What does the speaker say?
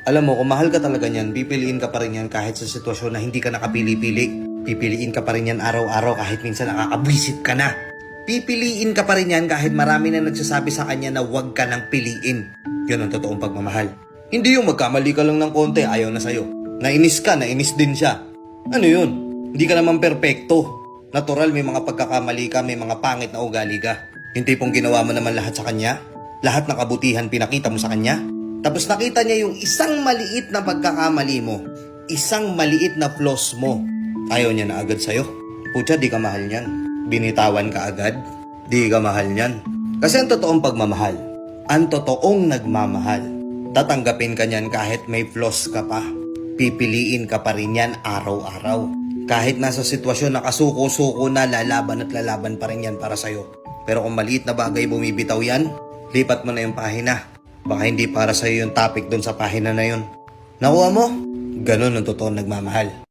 Alam mo, kung mahal ka talaga niyan, pipiliin ka pa rin yan kahit sa sitwasyon na hindi ka nakapili-pili. Pipiliin ka pa rin yan araw-araw kahit minsan nakakabwisit ka na. Pipiliin ka pa rin yan kahit marami na nagsasabi sa kanya na huwag ka nang piliin. Yun ang totoong pagmamahal. Hindi yung magkamali ka lang ng konti, ayaw na sa'yo. Nainis ka, nainis din siya. Ano yun? Hindi ka naman perpekto. Natural, may mga pagkakamali ka, may mga pangit na ugali ka. Yung tipong ginawa mo naman lahat sa kanya. Lahat ng kabutihan pinakita mo sa kanya. Tapos nakita niya yung isang maliit na pagkakamali mo. Isang maliit na flaws mo. Ayaw niya na agad sa'yo. Putya, di ka mahal niyan. Binitawan ka agad. Di ka mahal niyan. Kasi ang totoong pagmamahal, ang totoong nagmamahal, tatanggapin ka niyan kahit may flaws ka pa. Pipiliin ka pa rin yan araw-araw. Kahit nasa sitwasyon na kasuko-suko na, lalaban at lalaban pa rin yan para sa'yo. Pero kung maliit na bagay bumibitaw yan, lipat mo na yung pahina. Baka hindi para sa'yo yung topic dun sa pahina na yun. Nakuha mo? Ganun ang totoong nagmamahal.